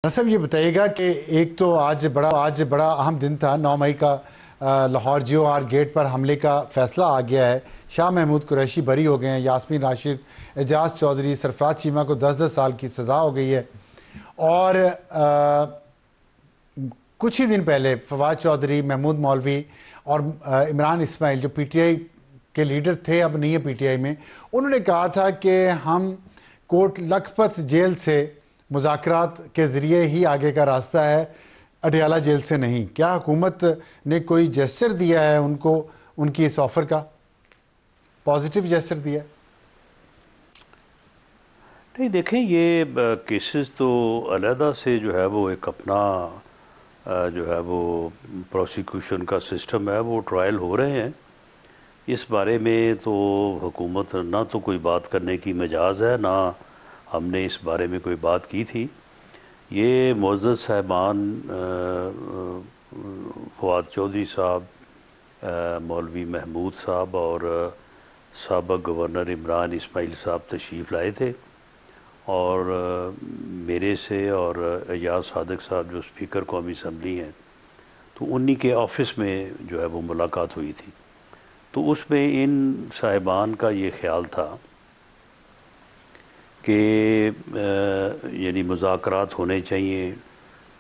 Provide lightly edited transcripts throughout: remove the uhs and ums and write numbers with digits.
صاحب یہ بتائیے گا کہ ایک تو آج بڑا اہم دن تھا 9 مئی کا لاہور جیو آر گیٹ پر حملے کا فیصلہ آ گیا ہے۔ شاہ محمود قریشی بری ہو گئے ہیں، یاسمین راشد، اعجاز چودھری، سرفراز چیمہ کو 10 سال کی سزا ہو گئی ہے۔ اور کچھ ہی دن پہلے فواد چودھری، محمود مولوی اور عمران اسماعیل جو پی ٹی آئی کے لیڈر تھے، اب نہیں ہے پی ٹی آئی میں، انہوں نے کہا تھا کہ ہم کوٹ لکھپت جیل سے مذاکرات کے ذریعے ہی آگے کا راستہ ہے، اڈیالہ جیل سے نہیں۔ کیا حکومت نے کوئی جیسچر دیا ہے ان کو، ان کی اس آفر کا پازیٹیو جیسچر دیا ہے؟ نہیں، دیکھیں یہ کیسز تو علیحدہ سے جو ہے وہ ایک اپنا جو ہے وہ پروسیکیوشن کا سسٹم ہے، وہ ٹرائل ہو رہے ہیں۔ اس بارے میں تو حکومت نہ تو کوئی بات کرنے کی مجاز ہے، نہ ہم نے اس بارے میں کوئی بات کی تھی۔ یہ معزز صاحبان فواد چودھری صاحب، مولوی محمود صاحب اور سابق گورنر عمران اسماعیل صاحب تشریف لائے تھے، اور میرے سے اور اعجاز صادق صاحب جو اسپیکر قومی اسمبلی ہیں، تو انہی کے آفس میں جو ہے وہ ملاقات ہوئی تھی۔ تو اس میں ان صاحبان کا یہ خیال تھا کہ یعنی مذاکرات ہونے چاہیے،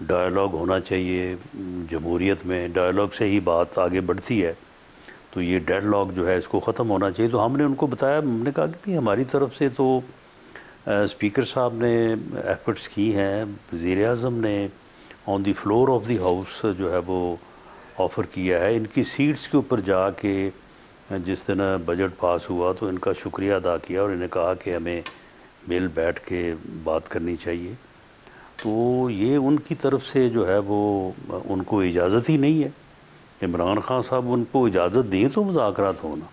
ڈائیلاگ ہونا چاہیے۔ جمہوریت میں ڈائیلاگ سے ہی بات آگے بڑھتی ہے، تو یہ ڈیڈ لاک جو ہے اس کو ختم ہونا چاہیے۔ تو ہم نے ان کو بتایا، ہم نے کہا کہ ہماری طرف سے تو اسپیکر صاحب نے ایفرٹس کی ہیں، وزیر اعظم نے آن دی فلور آف دی ہاؤس جو ہے وہ آفر کیا ہے۔ ان کی سیٹس کے اوپر جا کے جس دن بجٹ پاس ہوا تو ان کا شکریہ ادا کیا، اور انہیں کہا کہ ہمیں مل بیٹھ کے بات کرنی چاہیے۔ تو یہ ان کی طرف سے جو ہے وہ ان کو اجازت ہی نہیں ہے۔ عمران خان صاحب ان کو اجازت دیں تو مذاکرات ہونا۔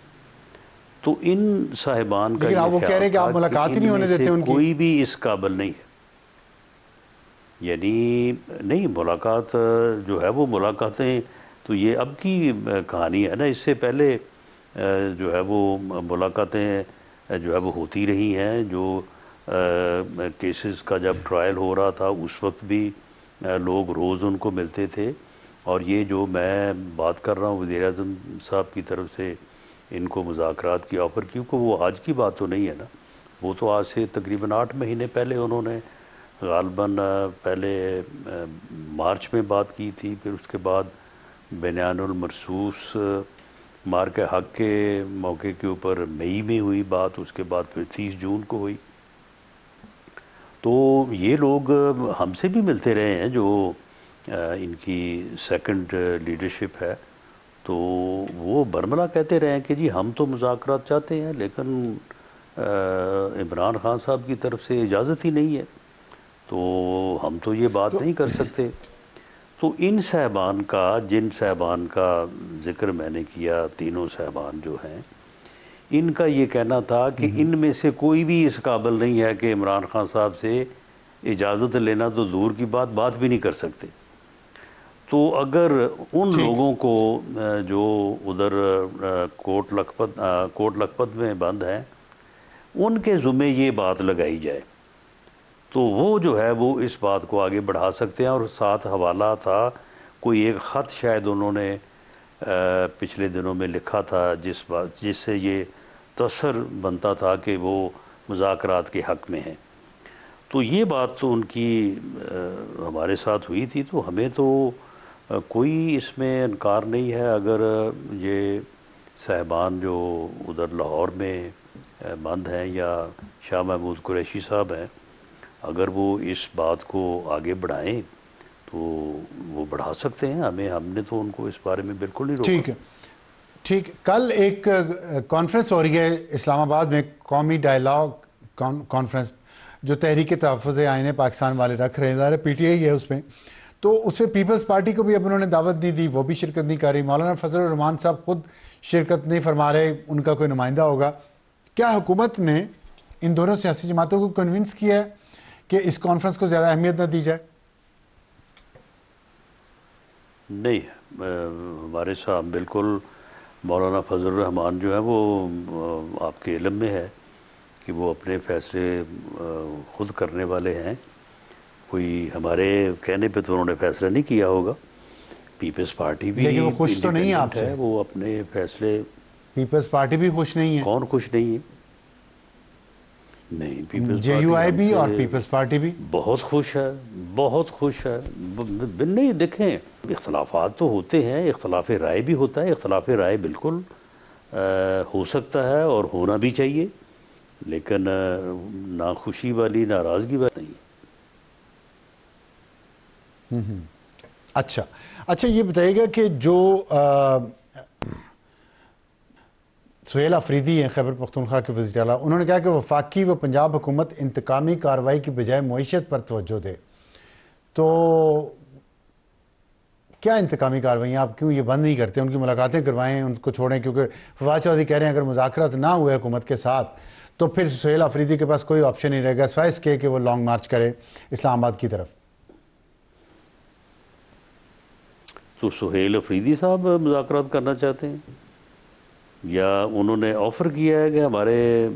تو ان صاحبان کا لیکن آپ یہ وہ کہہ رہے خیال ہیں کہ تھا آپ ملاقات ہی کہ نہیں ان ہونے میں دیتے سے ان کی۔ کوئی بھی اس قابل نہیں ہے، یعنی نہیں ملاقات جو ہے وہ ملاقاتیں تو یہ اب کی کہانی ہے نا۔ اس سے پہلے جو ہے وہ ملاقاتیں جو ہے وہ ہوتی رہی ہیں۔ جو کیسز کا جب ٹرائل ہو رہا تھا اس وقت بھی لوگ روز ان کو ملتے تھے، اور یہ جو میں بات کر رہا ہوں وزیر اعظم صاحب کی طرف سے ان کو مذاکرات کی آفر، کیونکہ وہ آج کی بات تو نہیں ہے نا، وہ تو آج سے تقریباً 8 مہینے پہلے انہوں نے غالباً پہلے مارچ میں بات کی تھی، پھر اس کے بعد بنیان المرصوص مارکہ حق کے موقع کے اوپر مئی میں ہوئی بات، اس کے بعد پھر 30 جون کو ہوئی۔ تو یہ لوگ ہم سے بھی ملتے رہے ہیں، جو ان کی سیکنڈ لیڈرشپ ہے، تو وہ برملا کہتے رہے ہیں کہ جی ہم تو مذاکرات چاہتے ہیں، لیکن عمران خان صاحب کی طرف سے اجازت ہی نہیں ہے، تو ہم تو یہ بات نہیں کر سکتے۔ تو ان صاحبان کا، جن صاحبان کا ذکر میں نے کیا، تینوں صاحبان جو ہیں، ان کا یہ کہنا تھا کہ ان میں سے کوئی بھی اس قابل نہیں ہے کہ عمران خان صاحب سے اجازت لینا تو دور کی بات بھی نہیں کر سکتے۔ تو اگر ان لوگوں کو جو ادھر کوٹ لکھپت میں بند ہیں، ان کے ذمے یہ بات لگائی جائے تو وہ جو ہے وہ اس بات کو آگے بڑھا سکتے ہیں۔ اور ساتھ حوالہ تھا کوئی ایک خط شاید انہوں نے پچھلے دنوں میں لکھا تھا، جس سے یہ تصر بنتا تھا کہ وہ مذاکرات کے حق میں ہیں۔ تو یہ بات تو ان کی ہمارے ساتھ ہوئی تھی، تو ہمیں تو کوئی اس میں انکار نہیں ہے۔ اگر یہ صاحبان جو ادھر لاہور میں بند ہیں، یا شاہ محمود قریشی صاحب ہیں، اگر وہ اس بات کو آگے بڑھائیں تو وہ بڑھا سکتے ہیں، ہم نے تو ان کو اس بارے میں بالکل نہیں روکا۔ ٹھیک ہے، ٹھیک۔ کل ایک کانفرنس ہو رہی ہے اسلام آباد میں، قومی ڈائیلاگ کانفرنس، جو تحریک تحفظ آئین پاکستان والے رکھ رہے ہیں، ظاہر پی ٹی آئی ہے اس میں، تو اس میں پیپلز پارٹی کو بھی اب انہوں نے دعوت نہیں دی، وہ بھی شرکت نہیں کر رہی۔ مولانا فضل الرحمان صاحب خود شرکت نہیں فرما رہے، ان کا کوئی نمائندہ ہوگا۔ کیا حکومت نے ان دونوں سیاسی جماعتوں کو کنونس کیا ہے کہ اس کانفرنس کو زیادہ اہمیت نہ دی جائے؟ نہیں، ہمارے ساتھ بالکل مولانا فضل الرحمان جو ہے وہ آپ کے علم میں ہے کہ وہ اپنے فیصلے خود کرنے والے ہیں، کوئی ہمارے کہنے پہ تو انہوں نے فیصلہ نہیں کیا ہوگا. پیپلز پارٹی بھی لیکن وہ خوش تو نہیں ہے آپ independent سے. وہ اپنے فیصلے. پیپلز پارٹی بھی خوش نہیں ہے. کون خوش نہیں ہے؟ نہیں، پیپلز جے یو پارٹی آئی ہم بھی اور سے پیپلز پارٹی بھی بہت خوش ہے، بہت خوش ہے. نہیں دیکھیں، اختلافات تو ہوتے ہیں، اختلاف رائے بھی ہوتا ہے، اختلاف رائے بالکل ہو سکتا ہے اور ہونا بھی چاہیے، لیکن ناخوشی والی ناراضگی والی نہیں. اچھا یہ بتائیے گا کہ جو سہیل آفریدی ہیں خیبر پختونخوا کے وزیر اعلیٰ، انہوں نے کہا کہ وفاقی و پنجاب حکومت انتقامی کارروائی کی بجائے معیشت پر توجہ دے. تو کیا انتقامی کارروائیاں آپ کیوں یہ بند نہیں کرتے؟ ان کی ملاقاتیں کروائیں، ان کو چھوڑیں، کیونکہ فواد چودھری کہہ رہے ہیں اگر مذاکرات نہ ہوئے حکومت کے ساتھ تو پھر سہیل آفریدی کے پاس کوئی آپشن نہیں رہے گا سوائے اس کے کہ وہ لانگ مارچ کرے اسلام آباد کی طرف. تو سہیل آفریدی صاحب مذاکرات کرنا چاہتے ہیں یا انہوں نے آفر کیا ہے کہ ہمارے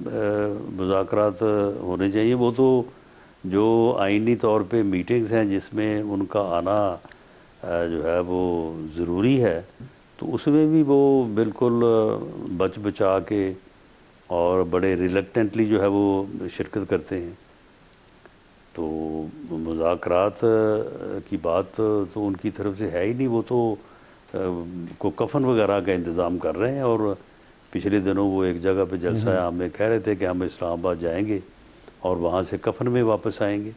مذاکرات ہونے چاہیے؟ وہ تو جو آئینی طور پہ میٹنگز ہیں جس میں ان کا آنا جو ہے وہ ضروری ہے، تو اس میں بھی وہ بالکل بچ بچا کے اور بڑے ریلیکٹنٹلی جو ہے وہ شرکت کرتے ہیں. تو مذاکرات کی بات تو ان کی طرف سے ہے ہی نہیں. وہ تو کو کفن وغیرہ کا انتظام کر رہے ہیں، اور پچھلے دنوں وہ ایک جگہ پہ جلسہ عام میں کہہ رہے تھے کہ ہم اسلام آباد جائیں گے اور وہاں سے کفن میں واپس آئیں گے.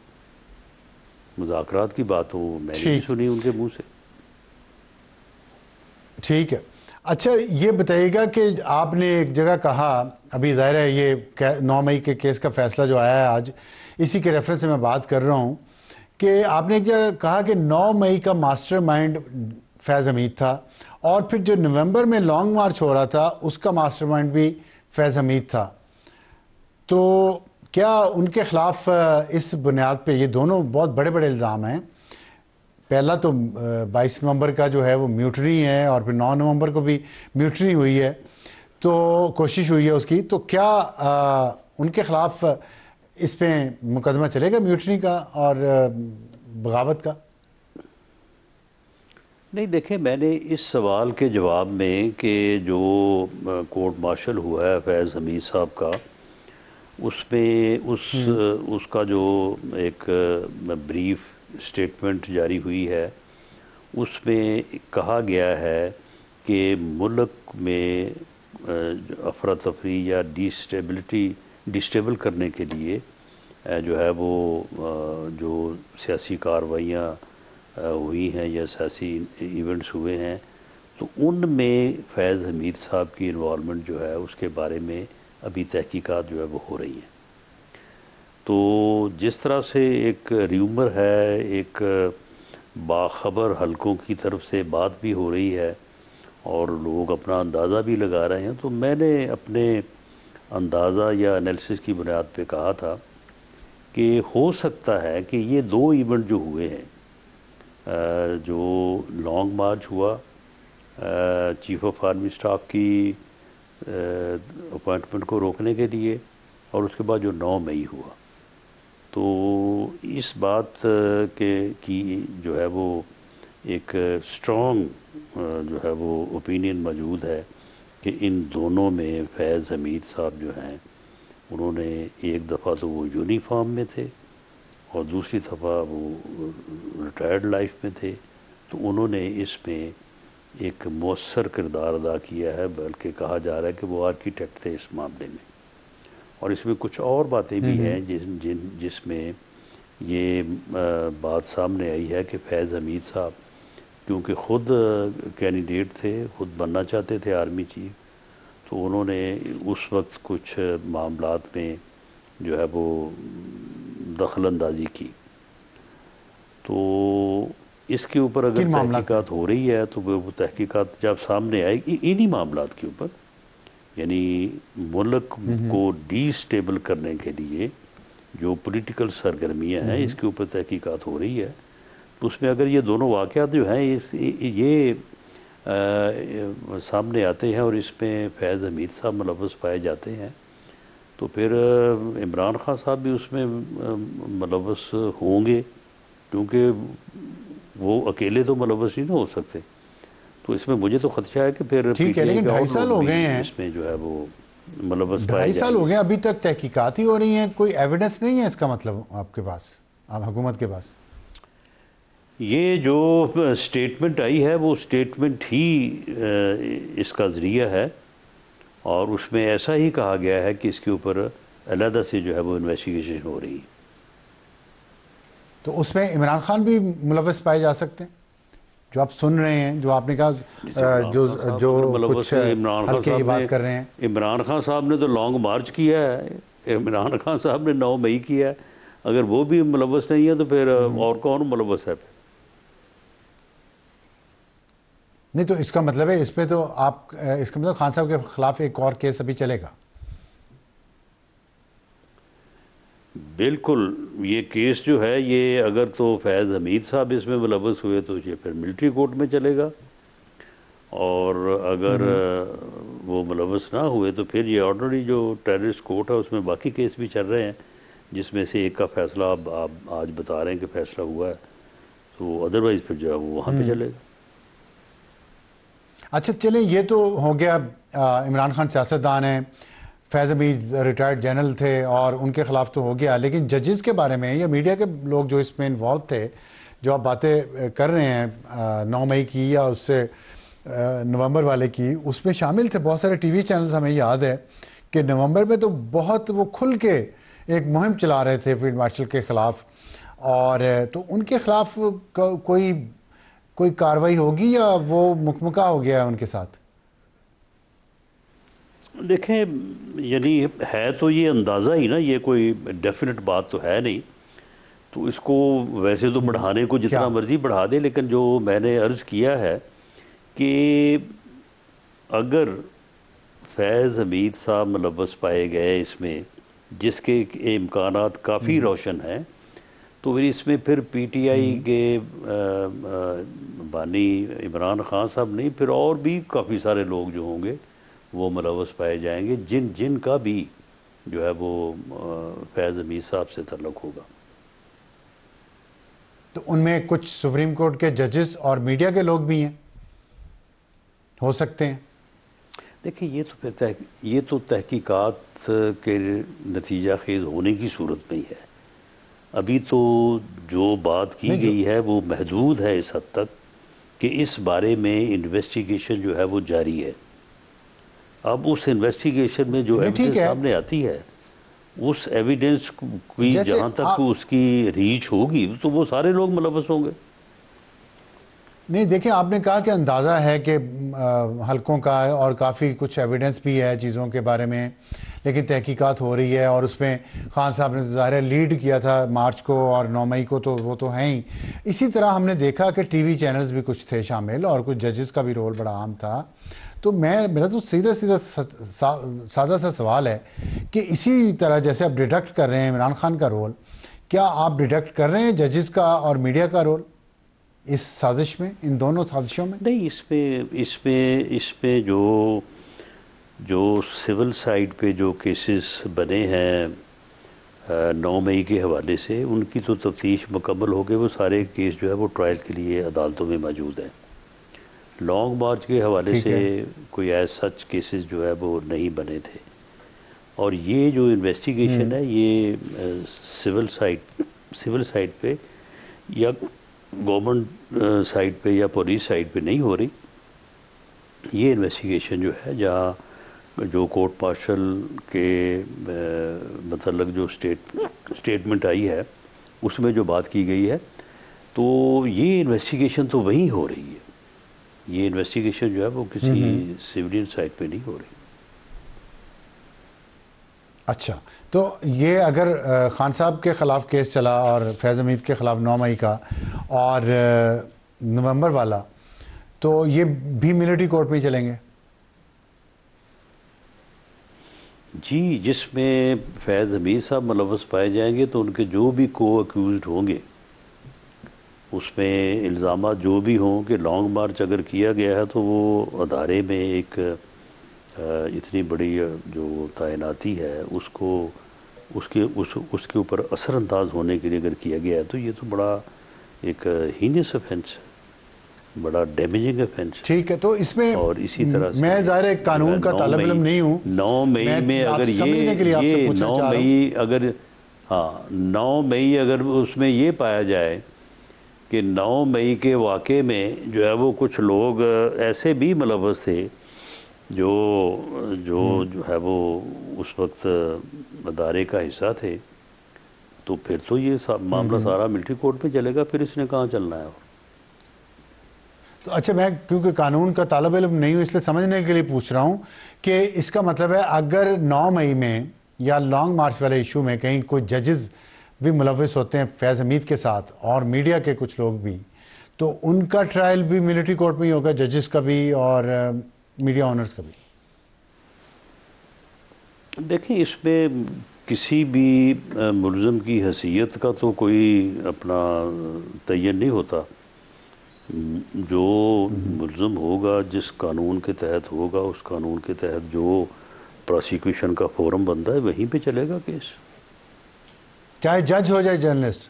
مذاکرات کی بات تو میں نے نہیں ٹھیک سنی ان کے منہ سے. ٹھیک ہے. اچھا یہ بتائیے گا کہ آپ نے ایک جگہ کہا، ابھی ظاہر ہے یہ 9 مئی کے کیس کا فیصلہ جو آیا ہے آج، اسی کے ریفرنس سے میں بات کر رہا ہوں، کہ آپ نے ایک جگہ کہا کہ 9 مئی کا ماسٹر مائنڈ فیض حمید تھا، اور پھر جو نومبر میں لانگ مارچ ہو رہا تھا اس کا ماسٹر مائنڈ بھی فیض حمید تھا. تو کیا ان کے خلاف اس بنیاد پہ، یہ دونوں بہت بڑے بڑے الزام ہیں، پہلا تو 22 نومبر کا جو ہے وہ میوٹنی ہے، اور پھر 9 نومبر کو بھی میوٹنی ہوئی ہے، تو کوشش ہوئی ہے اس کی، تو کیا ان کے خلاف اس پہ مقدمہ چلے گا میوٹنی کا اور بغاوت کا؟ نہیں دیکھیں، میں نے اس سوال کے جواب میں کہ جو کورٹ مارشل ہوا ہے فیض حمید صاحب کا، اس میں اس کا جو ایک بریف سٹیٹمنٹ جاری ہوئی ہے، اس میں کہا گیا ہے کہ ملک میں افراتفری یا ڈسٹیبل کرنے کے لیے جو ہے وہ جو سیاسی کارروائیاں ہوئی ہیں یا سیاسی ایونٹس ہوئے ہیں، تو ان میں فیض حمید صاحب کی انوالومنٹ جو ہے اس کے بارے میں ابھی تحقیقات جو ہے وہ ہو رہی ہیں. تو جس طرح سے ایک ریومر ہے، ایک باخبر حلقوں کی طرف سے بات بھی ہو رہی ہے اور لوگ اپنا اندازہ بھی لگا رہے ہیں، تو میں نے اپنے اندازہ یا انالیسس کی بنیاد پہ کہا تھا کہ ہو سکتا ہے کہ یہ 2 ایونٹ جو ہوئے ہیں، جو لانگ مارچ ہوا چیف آف آرمی اسٹاف کی اپوائنٹمنٹ کو روکنے کے لیے، اور اس کے بعد جو 9 مئی ہوا، تو اس بات کی جو ہے وہ ایک اسٹرانگ جو ہے وہ اوپینین موجود ہے کہ ان دونوں میں فیض حمید صاحب جو ہیں انہوں نے ایک دفعہ تو وہ یونیفارم میں تھے اور دوسری دفعہ وہ ریٹائرڈ لائف میں تھے، تو انہوں نے اس میں ایک مؤثر کردار ادا کیا ہے، بلکہ کہا جا رہا ہے کہ وہ آرکیٹیکٹ تھے اس معاملے میں. اور اس میں کچھ اور باتیں بھی ہیں جس میں یہ بات سامنے آئی ہے کہ فیض حمید صاحب کیونکہ خود کینڈیڈیٹ تھے، خود بننا چاہتے تھے آرمی چیف، تو انہوں نے اس وقت کچھ معاملات میں جو ہے وہ دخل اندازی کی. تو اس کے اوپر اگر کن معاملات میں؟ تحقیقات ہو رہی ہے تو وہ تحقیقات جب سامنے آئے گی انہی معاملات کے اوپر، یعنی ملک کو ڈی سٹیبل کرنے کے لیے جو پولیٹیکل سرگرمیاں ہیں اس کے اوپر تحقیقات ہو رہی ہے. تو اس میں اگر یہ دونوں واقعات جو ہیں یہ سامنے آتے ہیں اور اس میں فیض حمید صاحب ملوث پائے جاتے ہیں، تو پھر عمران خان صاحب بھی اس میں ملوث ہوں گے، کیونکہ وہ اکیلے تو ملوث نہیں نہ ہو سکتے. تو اس میں مجھے تو خدشہ ہے کہ پھر ٹھیک ہے، لیکن 2.5 سال ہو گئے ہیں، اس میں جو ہے وہ ملوث پائے 2.5 جائیں سال گے. ہو گئے، ابھی تک تحقیقات ہی ہو رہی ہیں، کوئی ایویڈنس نہیں ہے اس کا مطلب آپ کے پاس، آپ حکومت کے پاس؟ یہ جو سٹیٹمنٹ آئی ہے وہ سٹیٹمنٹ ہی اس کا ذریعہ ہے، اور اس میں ایسا ہی کہا گیا ہے کہ اس کے اوپر علیحدہ سے جو ہے وہ انویسٹیگیشن ہو رہی ہے. تو اس میں عمران خان بھی ملوث پائے جا سکتے ہیں جو آپ سن رہے ہیں، جو آپ نے کہا جو ملوث کچھ نہیں. عمران خان حلقے کی صاحب بات کر رہے ہیں. عمران خان صاحب نے تو لانگ مارچ کیا ہے، عمران خان صاحب نے 9 مئی کیا ہے. اگر وہ بھی ملوث نہیں ہے تو پھر اور کون ملوث ہے؟ نہیں تو اس کا مطلب ہے اس پہ تو آپ اس کا مطلب خان صاحب کے خلاف ایک اور کیس ابھی چلے گا؟ بالکل. یہ کیس جو ہے یہ اگر تو فیض حمید صاحب اس میں ملوث ہوئے تو یہ پھر ملٹری کورٹ میں چلے گا، اور اگر وہ ملوث نہ ہوئے تو پھر یہ آرڈنری جو ٹیررسٹ کورٹ ہے اس میں باقی کیس بھی چل رہے ہیں، جس میں سے ایک کا فیصلہ آپ آج بتا رہے ہیں کہ فیصلہ ہوا ہے، تو ادروائز پھر جو ہے وہ وہاں پہ چلے گا. اچھا چلیں، یہ تو ہو گیا عمران خان سیاستدان ہیں، فیض حمید ریٹائرڈ جنرل تھے اور ان کے خلاف تو ہو گیا، لیکن ججز کے بارے میں یا میڈیا کے لوگ جو اس میں انوالو تھے، جو آپ باتیں کر رہے ہیں 9 مئی کی یا اس سے نومبر والے کی، اس میں شامل تھے بہت سارے ٹی وی چینلز. ہمیں یاد ہے کہ نومبر میں تو بہت وہ کھل کے ایک مہم چلا رہے تھے فیلڈ مارشل کے خلاف، اور تو ان کے خلاف کوئی کاروائی ہوگی یا وہ مکمکہ ہو گیا ہے ان کے ساتھ؟ دیکھیں، یعنی ہے تو یہ اندازہ ہی نا، یہ کوئی ڈیفینٹ بات تو ہے نہیں، تو اس کو ویسے تو بڑھانے کو جتنا مرضی بڑھا دے، لیکن جو میں نے عرض کیا ہے کہ اگر فیض حمید صاحب ملوث پائے گئے اس میں، جس کے امکانات کافی روشن ہیں، تو پھر اس میں پھر پی ٹی آئی کے بانی عمران خان صاحب نہیں، پھر اور بھی کافی سارے لوگ جو ہوں گے وہ ملوث پائے جائیں گے، جن کا بھی جو ہے وہ فیض حمید صاحب سے تعلق ہوگا. تو ان میں کچھ سپریم کورٹ کے ججز اور میڈیا کے لوگ بھی ہیں، ہو سکتے ہیں. دیکھیں، یہ تو تحقیقات کے نتیجہ خیز ہونے کی صورت میں ہی ہے. ابھی تو جو بات کی گئی ہے وہ محدود ہے اس حد تک کہ اس بارے میں انویسٹیگیشن جو ہے وہ جاری ہے. اب اس انویسٹیگیشن میں جو ایویڈنس سامنے آتی ہے، اس ایویڈنس کی جہاں تک اس کی ریچ ہوگی تو وہ سارے لوگ ملوث ہوں گے. نہیں دیکھیں، آپ نے کہا کہ اندازہ ہے کہ حلقوں کا، اور کافی کچھ ایویڈنس بھی ہے چیزوں کے بارے میں، لیکن تحقیقات ہو رہی ہے، اور اس میں خان صاحب نے ظاہر لیڈ کیا تھا مارچ کو اور 9 مئی کو، تو وہ تو ہیں ہی. اسی طرح ہم نے دیکھا کہ ٹی وی چینلز بھی کچھ تھے شامل، اور کچھ ججز کا بھی رول بڑا اہم تھا. تو میرا تو سیدھا سادہ سا سوال ہے کہ اسی طرح جیسے آپ ڈیڈکٹ کر رہے ہیں عمران خان کا رول، کیا آپ ڈیڈکٹ کر رہے ہیں ججز کا اور میڈیا کا رول اس سازش میں، ان دونوں سازشوں میں؟ نہیں، اس میں جو سول سائڈ پہ جو کیسز بنے ہیں 9 مئی کے حوالے سے، ان کی تو تفتیش مکمل ہو گئی، وہ سارے کیس جو ہے وہ ٹرائل کے لیے عدالتوں میں موجود ہیں. لانگ مارچ کے حوالے سے کوئی ایز سچ کیسز جو ہے وہ نہیں بنے تھے، اور یہ جو انویسٹیگیشن ہے یہ سول سائڈ پہ یا گورنمنٹ سائڈ پہ یا پولیس سائڈ پہ نہیں ہو رہی. یہ انویسٹیگیشن جو ہے جہاں جو کورٹ مارشل کے متعلق جو سٹیٹمنٹ آئی ہے اس میں جو بات کی گئی ہے، تو یہ انویسٹیگیشن تو وہیں ہو رہی ہے. یہ انویسٹیگیشن جو ہے وہ کسی سویلین سائٹ پہ نہیں ہو رہی. اچھا، تو یہ اگر خان صاحب کے خلاف کیس چلا اور فیض حمید کے خلاف 9 مئی کا اور نومبر والا، تو یہ بھی ملٹری کورٹ میں ہی چلیں گے؟ جی، جس میں فیض حمید صاحب ملوث پائے جائیں گے تو ان کے جو بھی کو ایکیوزڈ ہوں گے، اس میں الزامات جو بھی ہوں کہ لانگ مارچ اگر کیا گیا ہے تو وہ ادارے میں ایک اتنی بڑی جو تعیناتی ہے اس کے اوپر اثر انداز ہونے کے لیے اگر کیا گیا ہے تو یہ تو بڑا ایک ہینس افینس، بڑا ڈیمیجنگ افینس. ٹھیک ہے، تو اس میں اور اسی طرح سے میں ظاہر ہے قانون کا طالب علم نہیں ہوں. 9 مئی میں اگر سمجھنے کے لیے آپ سے یہ پوچھنا 9 چاہ رہا ہوں. مئی اگر 9 مئی اگر اس میں یہ پایا جائے کہ 9 مئی کے واقعے میں جو ہے وہ کچھ لوگ ایسے بھی ملوث تھے جو ہے وہ اس وقت ادارے کا حصہ تھے، تو پھر تو یہ معاملہ سارا ملٹری کورٹ میں چلے گا. پھر اس نے کہاں چلنا ہے؟ تو اچھا، میں کیونکہ قانون کا طالب علم نہیں ہوں اس لیے سمجھنے کے لیے پوچھ رہا ہوں کہ اس کا مطلب ہے اگر 9 مئی میں یا لانگ مارچ والے ایشو میں کہیں کوئی ججز بھی ملوث ہوتے ہیں فیض حمید کے ساتھ اور میڈیا کے کچھ لوگ بھی، تو ان کا ٹرائل بھی ملٹری کورٹ میں ہی ہوگا، ججز کا بھی اور میڈیا آنرز کا بھی؟ دیکھیں، اس میں کسی بھی ملزم کی حیثیت کا تو کوئی اپنا تعین نہیں ہوتا. جو ملزم ہوگا جس قانون کے تحت ہوگا، اس قانون کے تحت جو پروسیکیوشن کا فورم بنتا ہے وہیں پہ چلے گا کیس، چاہے جج ہو جائے جرنلسٹ،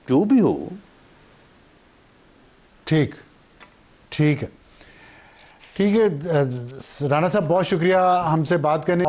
جو بھی ہو. ٹھیک ہے. رانا صاحب بہت شکریہ ہم سے بات کرنے.